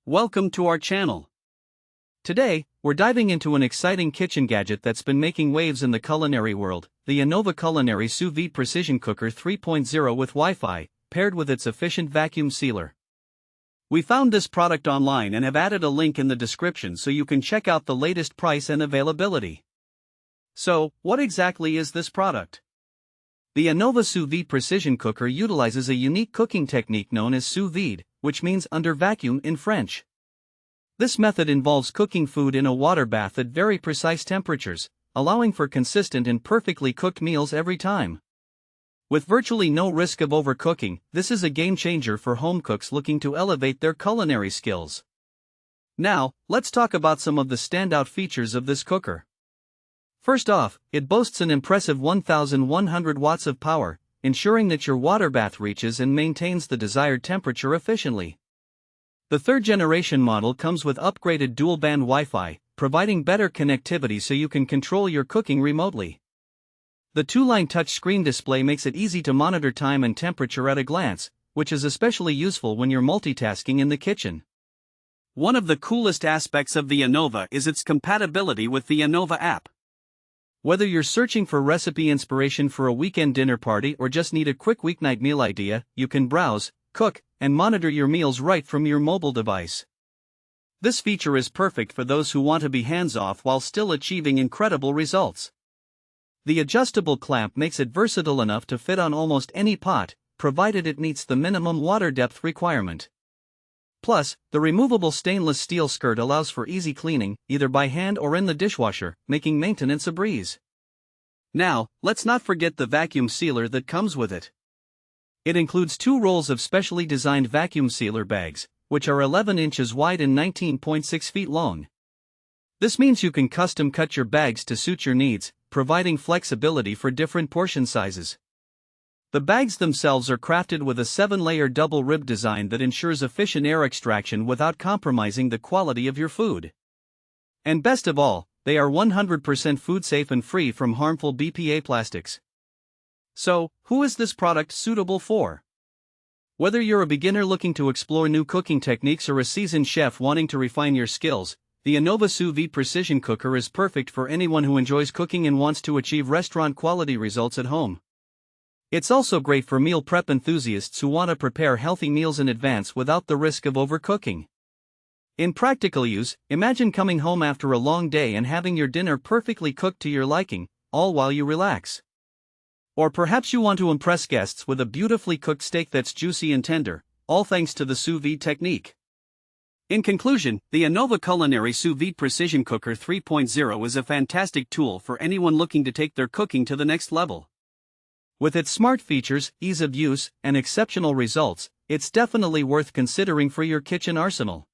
Welcome to our channel. Today, we're diving into an exciting kitchen gadget that's been making waves in the culinary world, the Anova Culinary Sous Vide Precision Cooker 3.0 with Wi-Fi, paired with its efficient vacuum sealer. We found this product online and have added a link in the description so you can check out the latest price and availability. So, what exactly is this product? The Anova Sous Vide Precision Cooker utilizes a unique cooking technique known as sous vide, which means under vacuum in French. This method involves cooking food in a water bath at very precise temperatures, allowing for consistent and perfectly cooked meals every time. With virtually no risk of overcooking, this is a game changer for home cooks looking to elevate their culinary skills. Now, let's talk about some of the standout features of this cooker. First off, it boasts an impressive 1,100 watts of power, ensuring that your water bath reaches and maintains the desired temperature efficiently. The third-generation model comes with upgraded dual-band Wi-Fi, providing better connectivity so you can control your cooking remotely. The two-line touchscreen display makes it easy to monitor time and temperature at a glance, which is especially useful when you're multitasking in the kitchen. One of the coolest aspects of the Anova is its compatibility with the Anova app. Whether you're searching for recipe inspiration for a weekend dinner party or just need a quick weeknight meal idea, you can browse, cook, and monitor your meals right from your mobile device. This feature is perfect for those who want to be hands-off while still achieving incredible results. The adjustable clamp makes it versatile enough to fit on almost any pot, provided it meets the minimum water depth requirement. Plus, the removable stainless steel skirt allows for easy cleaning, either by hand or in the dishwasher, making maintenance a breeze. Now, let's not forget the vacuum sealer that comes with it. It includes 2 rolls of specially designed vacuum sealer bags, which are 11 inches wide and 19.6 feet long. This means you can custom cut your bags to suit your needs, providing flexibility for different portion sizes. The bags themselves are crafted with a 7-layer double rib design that ensures efficient air extraction without compromising the quality of your food. And best of all, they are 100% food safe and free from harmful BPA plastics. So, who is this product suitable for? Whether you're a beginner looking to explore new cooking techniques or a seasoned chef wanting to refine your skills, the Anova Sous Vide Precision Cooker is perfect for anyone who enjoys cooking and wants to achieve restaurant-quality results at home. It's also great for meal prep enthusiasts who want to prepare healthy meals in advance without the risk of overcooking. In practical use, imagine coming home after a long day and having your dinner perfectly cooked to your liking, all while you relax. Or perhaps you want to impress guests with a beautifully cooked steak that's juicy and tender, all thanks to the sous vide technique. In conclusion, the Anova Culinary Sous Vide Precision Cooker 3.0 is a fantastic tool for anyone looking to take their cooking to the next level. With its smart features, ease of use, and exceptional results, it's definitely worth considering for your kitchen arsenal.